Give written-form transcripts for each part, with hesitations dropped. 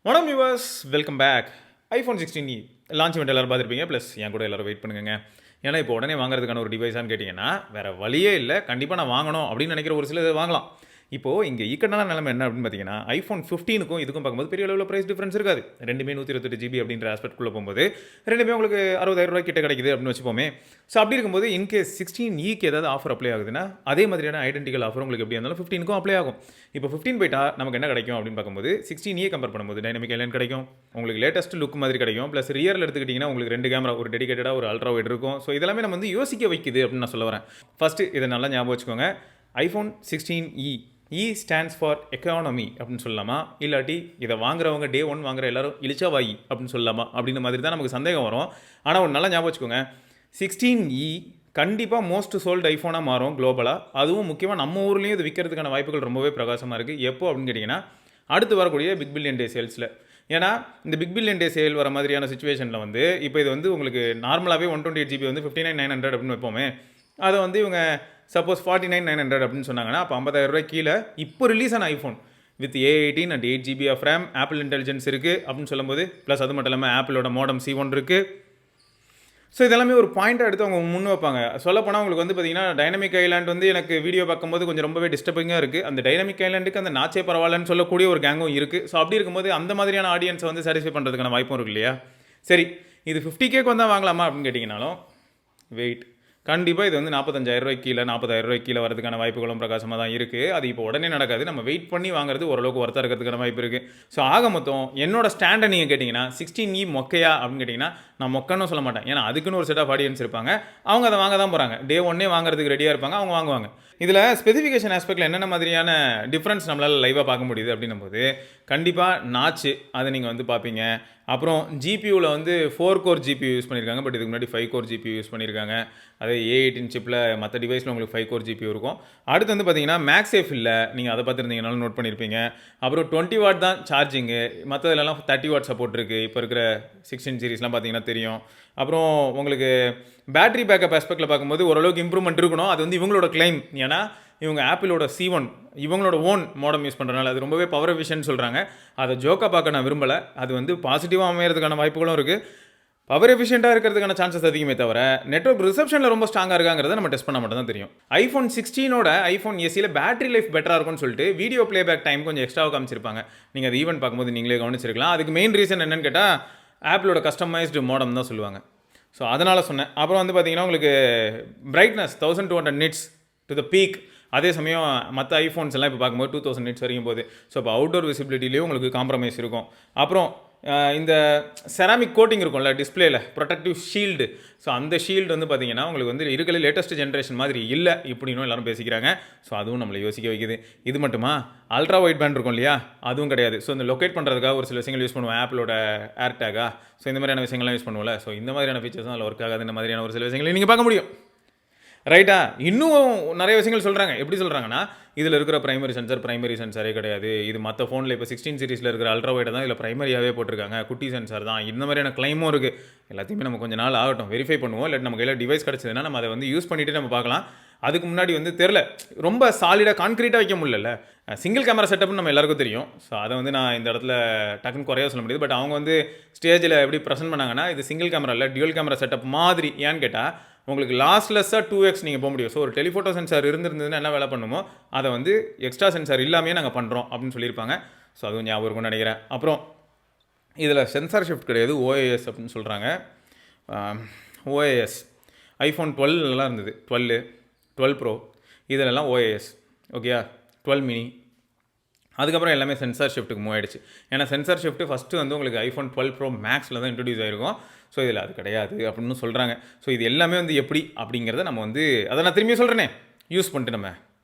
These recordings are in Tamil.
வணக்கம் viewers, welcome back. IPhone 16 launch event எல்லாரும் பார்த்துருப்பீங்க. ப்ளஸ் என் கூட எல்லாரும் வெயிட் பண்ணுங்க. ஏன்னா இப்போ உடனே வாங்குறதுக்கான ஒரு டிவைஸான்னு கேட்டிங்கன்னா வேறு வழியே இல்லை. கண்டிப்பாக நான் வாங்கணும் அப்படின்னு நினைக்கிற ஒரு சில வாங்கலாம். இப்போது இங்கே ஈக்கட்டான நிலைமை என்ன அப்படின்னு பார்த்தீங்கன்னா, ஐஃபோன் 15க்கும் இதுக்கும் பார்க்கும்போது பெரிய அளவில் ப்ரைஸ் டிஃப்ரென்ஸ் இருக்காது. ரெண்டுமே 128 ஜிபி அப்படின்ற ஆஸ்பெக்ட்குள்ளே போகும்போது ரெண்டுமே உங்களுக்கு 60,000 ரூபாய் கிட்ட கிடைக்குது அப்படின்னு வச்சுப்போமே. ஸோ அப்படி இருக்கும்போது இன்கேஸ் 16க்கு ஏதாவது ஆஃபர் அப்ளை ஆகுதுன்னா அதே மாதிரியான ஐடென்டிக்கல் ஆஃபர் உங்களுக்கு எப்படி இருந்தாலும் 15க்கும் அப்ளை ஆகும். இப்போ 15 போயிட்டா நமக்கு என்ன கிடைக்கும் அப்படின்னு பார்க்கும்போது 16 கம்பேர் பண்ணும்போது டைனமிக் ஐலண்ட் கிடைக்கும், உங்களுக்கு லேட்டஸ்ட் லுக் மாதிரி கிடைக்கும். ப்ளஸ் ரியரில் எடுத்துக்கிட்டிங்கன்னா உங்களுக்கு 2 கேமரா, ஒரு டெடிகேட்டடாக ஒரு அல்ட்ரா வைட் இருக்கும். ஸோ இதெல்லாமே நம்ம வந்து யோசிக்க வைக்குது அப்படின்னு நான் சொல்ல வரேன். ஃபஸ்ட்டு இதை நல்லா ஞாபகம் வச்சுக்கோங்க. IPhone 16 E stands for economy அப்படின்னு சொல்லலாமா, இல்லாட்டி இதை வாங்குறவங்க டே 1 வாங்குற எல்லாரும் இழிச்சா வாயி அப்படின்னு சொல்லலாமா அப்படின்ற மாதிரி தான் நமக்கு சந்தேகம் வரும். ஆனால் ஒரு நல்லா ஞாபகம் வச்சுக்கோங்க, 16 கண்டிப்பாக மோஸ்ட் சோல்டு ஐஃபோனாக மாறும் குளோபலாக. அதுவும் முக்கியமாக நம்ம ஊர்லேயும் இது விற்கிறதுக்கான வாய்ப்புகள் ரொம்பவே பிரகாசமாக இருக்குது. எப்போ அப்படின்னு கேட்டிங்கன்னா அடுத்து வரக்கூடிய பிக் பில்லியன் டே சேல்ஸில். ஏன்னா இந்த பிக் பில்லியன் டே சேல் வர மாதிரியான சுச்சுவேஷனில் வந்து இப்போ இது வந்து உங்களுக்கு நார்மலாகவே 128 ஜிபி வந்து 59,900 அப்படின்னு வைப்போமே. அதை வந்து இவங்க சப்போஸ் 49,900 அப்படின்னு சொன்னாங்கன்னா அப்போ 50,000 ரூபாய் கீழே இப்போ ரிலீஸ் ஆன iPhone with A18 and 8 GB of RAM, Apple Intelligence இருக்குது அப்படின்னு சொல்லும்போது, ப்ளஸ் அது மட்டும் இல்லாமல் ஆப்பிளோட மோடம் C1 இருக்குது. ஸோ இதெல்லாமே ஒரு பாயிண்ட்டாக எடுத்து அவங்க முன் வைப்பாங்க. சொல்லப்போனால் உங்களுக்கு வந்து பார்த்தீங்கன்னா டைனமிக் ஐலாண்ட் வந்து எனக்கு வீடியோ பார்க்கும்போது கொஞ்சம் ரொம்பவே டிஸ்டர்பிங்காக இருக்குது. அந்த டைனமிக் ஐலாண்டுக்கு அந்த நாச்சே பரவாயில்லன்னு சொல்லக்கூடிய ஒரு கேங்கும் இருக்குது. ஸோ அப்படி இருக்கும்போது அந்த மாதிரியான ஆடியன்ஸை வந்து சாட்டிஸ்ஃபை பண்ணுறதுக்கான வாய்ப்பும் இருக்கு இல்லையா. சரி, இது 50K வந்தால் வாங்கலாமா அப்படின்னு கேட்டிங்கனாலும் வெயிட், கண்டிப்பாக இது வந்து 45,000 ரூபாய்க்கு கீழே, 40,000 ரூபாய்க்கு கீழே வரதுக்கான வாய்ப்புகளும் பிரகாசமாக தான் இருக்குது. அது இப்போ உடனே நடக்காது. நம்ம வெயிட் பண்ணி வாங்குறது ஓரளவுக்கு ஒர்த்தாக இருக்கிறதுக்கான வாய்ப்பு இருக்குது. ஸோ ஆக மொத்தம் என்னோட ஸ்டாண்டை நீங்கள் கேட்டிங்கன்னா 16 மொக்கையா அப்படின்னு கேட்டிங்கன்னா நான் மொக்கன்னு சொல்ல மாட்டேன். ஏன்னா அதுக்குன்னு ஒரு செட் ஆஃப் ஆடியன்ஸ் இருப்பாங்க. அவங்க அதை வாங்க தான் போகிறாங்க. டே 1 வாங்குறதுக்கு ரெடியாக இருப்பாங்க, அவங்க வாங்குவாங்க. இதில் ஸ்பெசிஃபிகேஷன் ஆஸ்பெக்டில் என்னென்ன மாதிரியான டிஃப்ரென்ஸ் நம்மளால் லைவாக பார்க்க முடியுது அப்படின்னும் போது கண்டிப்பாக நாச்சு அதை நீங்கள் வந்து பார்ப்பீங்க. அப்புறம் ஜிபியூவில் வந்து 4 கோர் ஜிபியூ யூஸ் பண்ணியிருக்காங்க. பட் இதுக்கு முன்னாடி 5 கோர் ஜிபியூ யூஸ் பண்ணியிருக்காங்க. அதே A18 சிப்பில் மற்ற டிவைஸில் உங்களுக்கு 5 கோர் ஜிபியூ இருக்கும். அடுத்து வந்து பார்த்தீங்கன்னா மேக்ஸேஃப் இல்லை, நீங்கள் அதை பார்த்துருந்தீங்கனாலும் நோட் பண்ணியிருப்பீங்க. அப்புறம் 20 வாட் தான் சார்ஜிங்கு, மற்றதுலலாம் 30 வாட் சப்போர்ட் இருக்குது. இப்போ இருக்கிற 16 சீரிஸ்லாம் பார்த்தீங்கன்னா தெரியும். அப்புறம் உங்களுக்கு பேட்டரி பேக்கப் ஆஸ்பெக்டில் பார்க்கும்போது ஓரளவுக்கு இம்ப்ரூவ்மெண்ட் இருக்கணும். அது வந்து இவங்களோட கிளைம். ஏன்னா இவங்க ஆப்பிளோட C1 இவங்களோட ஓன் மோடம் யூஸ் பண்ணுறதுனால அது ரொம்பவே பவர் எஃபிஷியன்ட் சொல்கிறாங்க. அதை ஜோக்காக பார்க்க நான் விரும்பலை. அது வந்து பாசிட்டிவாக அமையறதுக்கான வாய்ப்புகளும் இருக்குது. பவர் எஃபிஷியண்ட்டாக இருக்கிறதுக்கான சான்சஸ் அதிகமே தவிர நெட்வொர்க் ரிசப்ஷனில் ரொம்ப ஸ்ட்ராங்காக இருக்காங்கிறத நம்ம டெஸ்ட் பண்ண மட்டும் தான் தெரியும். ஐஃபோன் 16ஓட ஐஃபோன் SEயில் பேட்டரி லைஃப் பெட்டராக இருக்கும்னு சொல்லிட்டு வீடியோ பிளேபேக் டைம் கொஞ்சம் எக்ஸ்ட்ராவாக காமிச்சிருப்பாங்க. நீங்கள் அது ஈவெண்ட் பார்க்கும்போது நீங்களே கவனிச்சிருக்கலாம். அதுக்கு மெயின் ரீசன் என்னன்னு கேட்டால் ஆப்பிளோட கஸ்டமைஸ்டு மோடம் தான் சொல்லுவாங்க. ஸோ அதனால் சொன்னேன். அப்புறம் வந்து பார்த்தீங்கன்னா உங்களுக்கு brightness 1200 nits to the peak. அதே சமயம் மற்ற ஐஃபோன்ஸ் எல்லாம் இப்போ பார்க்கும்போது 2000 நிட்ஸ் வரைக்கும் போகுது. ஸோ இப்போ அவுட்டோர் விசிபிலிட்டிலேயும் உங்களுக்கு காம்ப்ரமைஸ் இருக்கும். அப்புறம் இந்த செராமிக் கோட்டிங் இருக்கும்ல டிஸ்பிளேல, ப்ரொடெக்டிவ் ஷீல்டு. ஸோ அந்த ஷீல்டு வந்து பார்த்தீங்கன்னா உங்களுக்கு வந்து இருக்கிற லேட்டஸ்ட் ஜென்ரேஷன் மாதிரி இல்லை இப்படின்னு எல்லாரும் பேசிக்கிறாங்க. ஸோ அதுவும் நம்மளை யோசிக்க வைக்குது. இது மட்டுமா, அல்ட்ரா வைட் பேண்ட் இருக்கும் இல்லையா, அதுவும் கிடையாது. ஸோ இந்த லொக்கேட் பண்ணுறதுக்காக ஒரு சில விஷயங்கள் யூஸ் பண்ணுவோம், ஆப்பிளோட ஏர்டேகா. ஸோ இந்த மாதிரியான விஷயங்கள்லாம் யூஸ் பண்ணுவோம்ல. ஸோ இந்த மாதிரியான ஃபீச்சர்ஸ் தான் அதில் ஒர்க் ஆகாது. இந்த மாதிரியான ஒரு சில விஷயங்களை நீங்கள் பார்க்க முடியும். ரைட்டா. இன்னும் நிறைய விஷயங்கள் சொல்கிறாங்க. எப்படி சொல்கிறாங்கன்னா இதில் இருக்கிற பிரைமரி சென்சாரே கிடையாது. இது மற்ற ஃபோனில் இப்போ 16 சீரிஸில் இருக்கிற அல்ட்ரா வைடை தான் இதில் பிரைமரியாகவே போட்டிருக்காங்க. குட்டி சென்சார் தான். இந்த மாதிரியான கிளைமும் இருக்குது. எல்லாத்தையுமே நம்ம கொஞ்சம் நாள் ஆகட்டும், வெரிஃபை பண்ணுவோம். இல்லை நம்ம கையில் டிவைஸ் கிடச்சதுன்னா நம்ம அதை வந்து யூஸ் பண்ணிவிட்டு நம்ம பார்க்கலாம். அதுக்கு முன்னாடி வந்து தெரில, ரொம்ப சாலிடாக கான்க்ரீட்டாக வைக்க முடியல. சிங்கிள் கேமரா செட்டப்னு நம்ம எல்லாருக்கும் தெரியும். ஸோ அதை வந்து நான் இந்த இடத்துல டக்குன்னு குறையாக சொல்ல முடியாது. பட் அவங்க வந்து ஸ்டேஜில் எப்படி ப்ரெசென்ட் பண்ணாங்கன்னா இது சிங்கிள் கேமரா இல்லை, டியூவல் கேமரா செட்டப் மாதிரி. ஏன்னு கேட்டால் உங்களுக்கு லாஸ்ட்லெஸ்ஸாக 2x நீங்கள் போக முடியும். ஸோ ஒரு டெலிஃபோட்டோ சென்சார் இருந்திருந்ததுன்னா என்ன வேலை பண்ணுமோ அதை வந்து எக்ஸ்ட்ரா சென்சார் இல்லாமே நாங்கள் பண்ணுறோம் அப்படின்னு சொல்லியிருப்பாங்க. ஸோ அதுவும் ஞாபகம் இருக்கும்னு நினைக்கிறேன். அப்புறம் இதில் சென்சார் ஷிஃப்ட் கிடையாது, OAS அப்படின்னு சொல்கிறாங்க. OAS ஐஃபோன் 12 இருந்தது, 12 ப்ரோ, இதிலெல்லாம் OAS ஓகேயா, 12 மினி. அதுக்கப்புறம் எல்லாமே சென்சார் ஷிஃப்ட்டுக்கு மூவ் ஆகிடுச்சு. ஏன்னா சென்சார் ஷிஃப்ட்டு ஃபஸ்ட்டு வந்து உங்களுக்கு ஐஃபோன் 12 ப்ரோ மேக்ஸில் தான் இன்ட்ரடியூஸ் ஆகிருக்கும். ஸோ இதில் அது கிடையாது அப்படின்னு சொல்கிறாங்க. ஸோ இது எல்லாமே வந்து எப்படி அப்படிங்கிறத நம்ம வந்து அதை நான் திரும்பி சொல்கிறேனே, யூஸ் பண்ணிட்டு நம்ம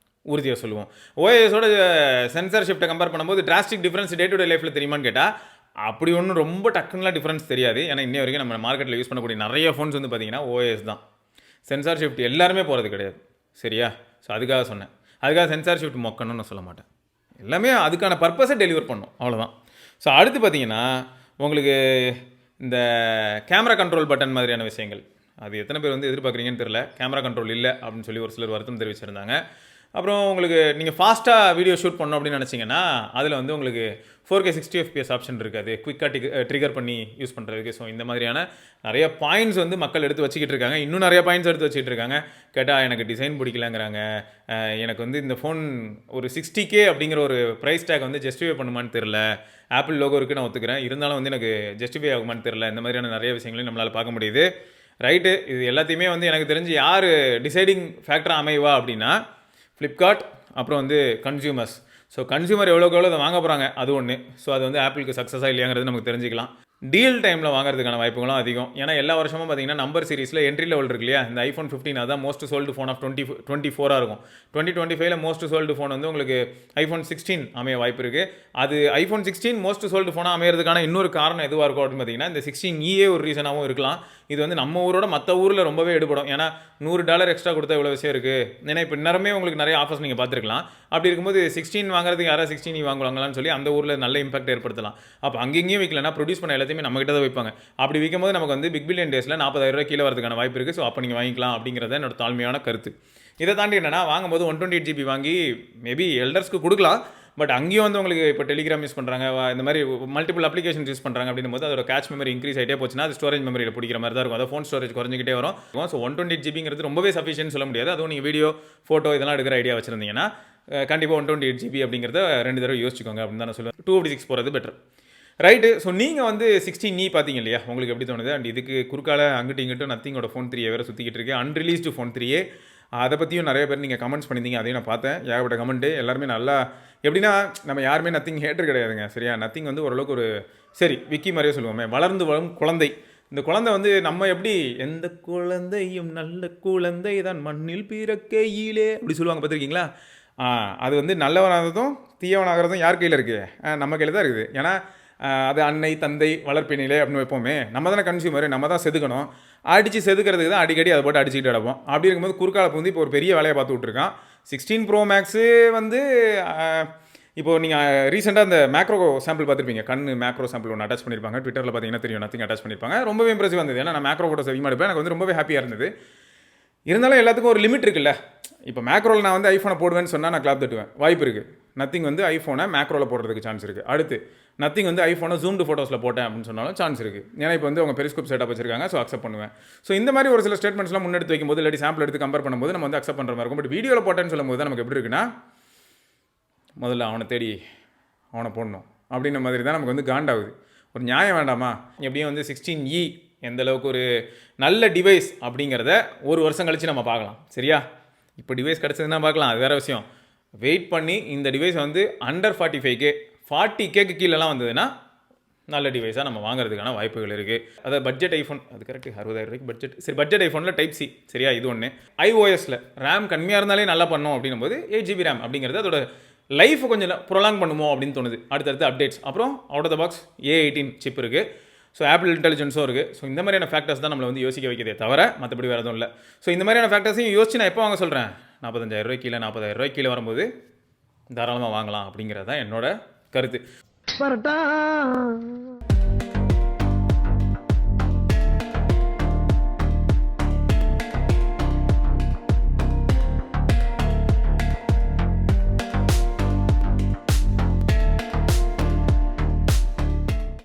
உறுதியாக சொல்லுவோம். OASஓட சென்சார் ஷிஃப்ட்டை கம்பேர் பண்ணும்போது drastic difference day to day லைஃப்பில் தெரியுமான்னு கேட்டால் அப்படி ஒன்றும் ரொம்ப டக்குனுலாம் டிஃப்ரென்ஸ் தெரியாது. ஏன்னா இன்னை வரைக்கும் நம்ம மார்க்கெட்டில் யூஸ் பண்ணக்கூடிய நிறைய ஃபோன்ஸ் வந்து பார்த்திங்கன்னா OAS தான். சென்சார் ஷிஃப்ட் எல்லாருமே போகிறது கிடையாது. சரியா. ஸோ அதுக்காக சொன்னேன். அதுக்காக சென்சார் ஷிஃப்ட் மொக்கணும்னு நான் சொல்ல மாட்டேன். எல்லாமே அதுக்கான பர்பஸை டெலிவர் பண்ணும், அவ்வளோதான். ஸோ அடுத்து பார்த்தீங்கன்னா உங்களுக்கு இந்த கேமரா கண்ட்ரோல் பட்டன் மாதிரியான விஷயங்கள் அது எத்தனை பேர் வந்து எதிர்பார்க்குறீங்கன்னு தெரியல. கேமரா கண்ட்ரோல் இல்லை அப்படின்னு சொல்லி ஒரு சிலர் வருத்தம் தெரிவிச்சிருந்தாங்க. அப்புறம் உங்களுக்கு நீங்கள் ஃபாஸ்ட்டாக வீடியோ ஷூட் பண்ணணும் அப்படின்னு நினச்சிங்கன்னா அதில் வந்து உங்களுக்கு 4K 60 FPS ஆப்ஷன் இருக்காது, குயிக்காக ட்ரிகர் பண்ணி யூஸ் பண்ணுறதுக்கு. ஸோ இந்த மாதிரியான நிறைய பாயிண்ட்ஸ் வந்து மக்கள் எடுத்து வச்சுக்கிட்டு இருக்காங்க. இன்னும் நிறைய பாயிண்ட்ஸ் எடுத்து வச்சுக்கிட்டு இருக்காங்க. கேட்டால் எனக்கு டிசைன் பிடிக்கலங்கிறாங்க, எனக்கு வந்து இந்த ஃபோன் ஒரு 60K அப்படிங்கிற ஒரு ப்ரைஸ் டேக் வந்து ஜஸ்டிஃபை பண்ணுமான்னு தெரில, ஆப்பிள் லோகோ இருக்குது நான் ஒத்துக்கிறேன், இருந்தாலும் வந்து எனக்கு ஜஸ்டிஃபை ஆகுமான்னு தெரில. இந்த மாதிரியான நிறைய விஷயங்களையும் நம்மளால் பார்க்க முடியுது. ரைட்டு, இது எல்லாத்தையுமே வந்து எனக்கு தெரிஞ்சு யார் டிசைடிங் ஃபேக்டராக அமைவா அப்படின்னா ஃப்ளிப்கார்ட், அப்புறம் வந்து கன்சியூமர்ஸ். ஸோ கன்சியூமர் எவ்வளோக்கு எவ்வளோ அதை வாங்க போகிறாங்க அது ஒன்று. ஸோ அது வந்து ஆப்பிளுக்கு சக்ஸஸாக இல்லையாங்கிறது நமக்கு தெரிஞ்சுக்கலாம். டீல் டைமில் வாங்குறதுக்கான வாய்ப்புகளும் அதிகம். ஏன்னா எல்லா வருஷமும் பார்த்தீங்கன்னா நம்பர் சீரிஸில் என்ட்ரி லெவல் இருக்கு இல்லையா, இந்த iPhone 15 அதான் மோஸ்ட் சோல்டு ஃபோன் ஆஃப் 2024 இருக்கும். 2025 மோஸ்ட் சோல்டு ஃபோன் வந்து உங்களுக்கு iPhone 16 அமைய வாய்ப்பு இருக்குது. அது iPhone 16 மோஸ்ட் சோல்டு ஃபோனாக அமையிறதுக்கான இன்னொரு காரணம் எதுவாக இருக்கும் அப்படின்னு பார்த்தீங்கன்னா இந்த 16E ஒரு ரீசனாகவும் இருக்கலாம். இது வந்து நம்ம ஊரோட மற்ற ஊரில் ரொம்பவே எடுபடும். ஏன்னா $100 எக்ஸ்ட்ரா கொடுத்தா இவ்வளோ விஷயம் இருக்குது. ஏன்னா இப்போ நேரமே உங்களுக்கு நிறைய ஆஃபர்ஸ் நீங்கள் பார்த்துருக்கலாம். அப்படி இருக்கும்போது 16 வாங்குறதுக்கு யாராவது 16E வாங்குவாங்களான்னு சொல்லி அந்த ஊரில் நல்ல இம்பாக்ட் ஏற்படுத்தலாம். அப்போ அங்கேயும் விற்கலன்னா ப்ரொடியூஸ் பண்ண எல்லாத்தையுமே நம்ம கிட்ட தான் வைப்பாங்க. அப்படி விற்கும்போது நமக்கு வந்து பிக் பில்லியன் டேஸில் 40,000 கீழே வரதுக்கான வாய்ப்பு இருக்குது. ஸோ அப்போ நீங்கள் வாங்கிக்கலாம் அப்படிங்கிறத என்னோட தாழ்மையான கருத்து. இதை தாண்டி என்னன்னா, வாங்கும்போது 128GB வாங்கி மேபி எல்டர்ஸ்க்கு கொடுக்கலாம். பட் அங்கேயும் வந்து உங்களுக்கு இப்போ டெலிகிராம் யூஸ் பண்ணுறாங்க, இந்த மாதிரி மல்டிபிள் அப்ளிகேஷன்ஸ் யூஸ் பண்ணுறாங்க அப்படின்னும் போது அதோட கேட்ச் மெமரி இன்க்ரீஸ் ஆகிட்டே போச்சுன்னா அது ஸ்டோரேஜ் மெமரியில் பிடிக்கிற மாதிரி தான் இருக்கும். அதை ஃபோன் ஸ்டோரேஜ் குறைஞ்சிக்கிட்டே வரும். ஸோ 128GBங்கிறது ரொம்பவே சஃபிஷியன்ட் சொல்ல முடியாது. அதுவும் நீங்கள் வீடியோ ஃபோட்டோ இதெல்லாம் எடுக்கிற ஐடியா வச்சுருந்தீங்கன்னா கண்டிப்பாக 128GB அப்படிங்கிறத 2 தடவை யோசிச்சுக்கோங்க அப்படின்னு தான் நான் சொல்லுவேன். 256 போகிறது பெட்டர். ரைட்டு. ஸோ நீங்கள் வந்து 16E பார்த்தீங்க இல்லையா, உங்களுக்கு எப்படி தோணுது? அண்ட் இதுக்கு குறுக்கால அங்கிட்டு இங்கிட்டும் நத்திங்கோட ஃபோன் 3 வேறு சுற்றிக்கிட்டு இருக்கு, அன்ரிலீஸ்டு ஃபோன் 3. அதை பற்றியும் நிறைய பேர் நீங்கள் கமெண்ட்ஸ் பண்ணியிருந்தீங்க, அதையும் நான் பார்த்தேன். ஏகப்பட்ட கமெண்ட்டு எல்லாருமே நல்லா எப்படின்னா, நம்ம யாருமே நத்திங் ஹேட்டர் கிடையாதுங்க, சரியா? நத்திங் வந்து ஓரளவுக்கு ஒரு சரி விக்கி மாதிரியே சொல்லுவோமே, வளர்ந்து வரும் குழந்தை. இந்த குழந்தை வந்து நம்ம எப்படி எந்த குழந்தையும் நல்ல குழந்தை தான் மண்ணில் பிறக்கையிலே அப்படி சொல்லுவாங்க, பார்த்துருக்கீங்களா? அது வந்து நல்லவனாகிறதும் தீயவனாகிறதும் யார் கையில் இருக்குது? நம்ம கையில் தான் இருக்குது. ஏன்னா அது அன்னை தந்தை வளர்ப்பினிலே அப்படின்னு வைப்போமே, நம்ம தானே கன்சியூமர், நம்ம தான் செதுக்கணும். அடித்து செதுக்கிறதுக்கு தான் அடிக்கடி அதை போட்டு அடிச்சுக்கிட்டு கிடப்போம். அப்படி இருக்கும்போது குறுக்கால வந்து இப்போ ஒரு பெரிய வேலையை பார்த்து விட்ருக்கான். 16 Pro Max வந்து இப்போது நீங்கள் ரீசெண்டாக அந்த மேக்ரோ சாம்பிள் பார்த்துருப்பீங்க, மேக்ரோ சாம்பிள் ஒன்று அட்டாச் பண்ணியிருப்பாங்க. ட்விட்டரில் பார்த்தீங்கன்னா தெரியும், நத்திங் அட்டாச் பண்ணியிருப்பாங்க. ரொம்பவே இம்ப்ரெசிவ் வந்தது. ஏன்னா நான் மேக்ரோ ஃபோட்டோஸ் அதிகமாக எடுப்பேன், எனக்கு வந்து ரொம்பவே ஹாப்பியாக இருந்தது. இருந்தாலும் எல்லாத்துக்கும் ஒரு லிமிட் இருக்குல்ல. இப்போ மேக்ரோவில் நான் வந்து ஐஃபோனை போடுவேன்னு சொன்னால் நான் கிளாப் தட்டுவேன், வாய்ப்பு இருக்குது. நத்திங் வந்து ஐஃபோனை மேக்ரோவில் போடுறதுக்கு சான்ஸ் இருக்குது. அடுத்து நத்திங் வந்து ஐஃபோனை ஜூம்டு ஃபோட்டோஸில் போட்டேன் அப்படின்னு சொன்னாலும் சான்ஸ் இருக்குது. ஏன்னா இப்போ வந்து அவங்க பெரிஸ்கோப் செட்டப் வச்சிருக்காங்க, ஸோ அக்செப்ட் பண்ணுவேன். ஸோ இந்த மாதிரி ஒரு சில ஸ்டேட்மெண்ட்ஸ்லாம் முன்னெடுத்து வைக்கும்போது இல்லாட்டி சாம்பிள் எடுத்து கம்பேர் பண்ணும்போது நம்ம வந்து அக்செப்ட் பண்ணுற மாதிரி இருக்கும். பட் வீடியோவில் போட்டேன்னு சொல்லும்போது தான் நமக்கு எப்படி இருக்குன்னா, முதல்ல அவனை தேடி அவனை போடணும் அப்படின்ற மாதிரி தான் நமக்கு வந்து காண்டாகுது. ஒரு நியாயம் வேண்டாமா? எப்படியும் வந்து 16E எந்த அளவுக்கு ஒரு நல்ல டிவைஸ் அப்படிங்கிறத ஒரு வருஷம் கழித்து நம்ம பார்க்கலாம், சரியா? இப்போ டிவைஸ் கிடச்சதுன்னா பார்க்கலாம், அது வேறு விஷயம். வெயிட் பண்ணி இந்த டிவைஸ் வந்து அண்டர் 45K 40Kக்கு கீழெல்லாம் வந்ததுன்னா நல்ல டிவைஸாக நம்ம வாங்குறதுக்கான வாய்ப்புகள் இருக்குது. அதாவது பட்ஜெட் ஐஃபோன், அது கரெக்டு 60,000 பட்ஜெட். சரி, பட்ஜெட் ஐஃபோனில் டைப் சி, சரியா? இது ஒன்று. iOSல ரேம் கம்மியாக இருந்தாலே நல்லா பண்ணோம் அப்படின்னும் போது 8GB ரேம் அப்படிங்கிறது அதோட லைஃப் கொஞ்சம் ப்ரொலாங் பண்ணுமோ அப்படின்னு தோணுது. அடுத்தடுத்து அப்டேட்ஸ், அப்புறம் out of the box A18 chip இருக்குது. ஸோ ஆப்பிள் இன்டெலிஜென்ஸும் இருக்குது. ஸோ இந்த மாதிரியான ஃபேக்டர்ஸ் தான் நம்மளை வந்து யோசிக்க வைக்கிறதே தவிர மற்றபடி வேறு எதுவும் இல்லை. ஸோ இந்த மாதிரியான ஃபேக்டர்ஸையும் யோசிச்சு நான் எப்போ வாங்க சொல்கிறேன், 45,000 கீழே 40,000 கீழே வரும்போது தாராளமாக வாங்கலாம் அப்படிங்கிறது தான் என்னோட கருத்து.